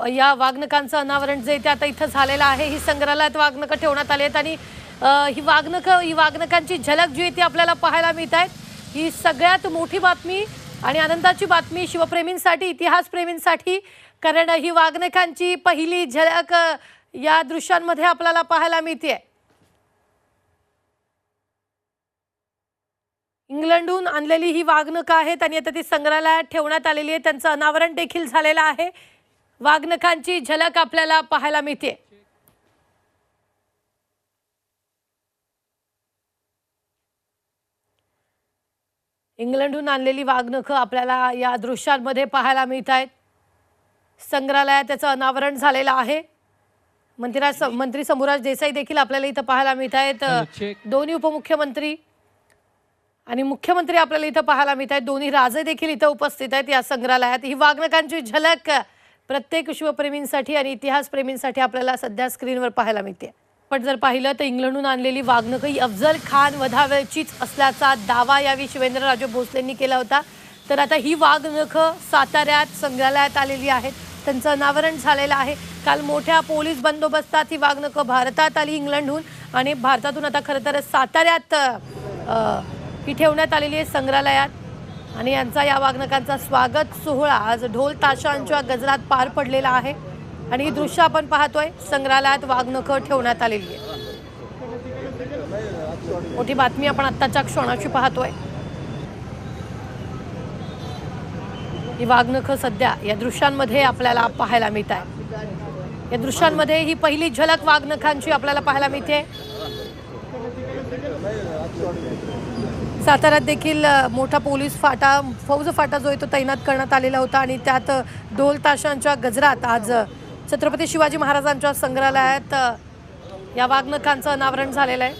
या वाघनखांचं अनावरण जे ते आता इथं झालेलं आहे। ही संग्रहालयात वाघनखं ठेवण्यात आली आहेत आणि ही वाघनखांची झलक जी आहे ती आपल्याला पाहायला मिळत आहे। ही सगळ्यात मोठी बातमी आणि आनंदाची बातमी शिवप्रेमींसाठी, इतिहासप्रेमींसाठी, कारण ही वाघनखांची पहिली झलक या दृश्यांमध्ये आपल्याला पाहायला मिळते। इंग्लंडहून आणलेली ही वाघनखं आहेत आणि आता ती संग्रहालयात ठेवण्यात आलेली आहे। त्यांचं अनावरण देखील झालेलं आहे। वाघनखांची झलक आपल्याला पाहायला मिळते। इंग्लंडहून आणलेली वाघनखं आपल्याला या दृश्यांमध्ये पाहायला मिळत आहेत। संग्रहालयात त्याचं अनावरण झालेलं आहे। मंत्री शंभूराज देसाई देखील आपल्याला इथं पाहायला मिळत आहेत। दोन्ही उपमुख्यमंत्री आणि मुख्यमंत्री आपल्याला इथं पाहायला मिळत आहेत। दोन्ही राजे देखील इथं उपस्थित आहेत या संग्रहालयात। ही वाघनखांची झलक प्रत्येक शिवप्रेमींसाठी आणि इतिहासप्रेमींसाठी आपल्याला सध्या स्क्रीनवर पाहायला मिळते। पण जर पाहिलं तर इंग्लंडहून आणलेली वाघनखं ही अफजल खान वधावेळचीच असल्याचा दावा यावेळी शिवेंद्रराजे भोसलेंनी केला होता। तर आता ही वाघनखं साताऱ्यात संग्रहालयात आलेली आहेत। त्यांचं अनावरण झालेलं आहे। काल मोठ्या पोलीस बंदोबस्तात ही वाघनखं भारतात आली इंग्लंडहून आणि भारतातून आता खरं तर साताऱ्यात ही ठेवण्यात आलेली आहे संग्रहालयात आणि यांचा या वाघनखांचा स्वागत सोहळा आज ढोल ताशांच्या गजरात पार पडलेला आहे। आणि ही दृश्य आपण पाहतोय, संग्रहालयात वाघनखं ठेवण्यात आलेली आहे। मोठी बातमी आपण आत्ताच्या क्षणाची पाहतोय। ही वाघनखं सध्या या दृश्यांमध्ये आपल्याला पाहायला मिळत आहे। या दृश्यांमध्ये ही पहिली झलक वाघनखांची आपल्याला पाहायला मिळते। साताऱ्यात देखील मोठा पोलीस फाटा, फौज फाटा जो आहे तो तैनात करण्यात आलेला होता आणि त्यात ढोल ताशांच्या गजरात आज छत्रपती शिवाजी महाराजांच्या संग्रहालयात या वाघनखांचं अनावरण झालेलं आहे।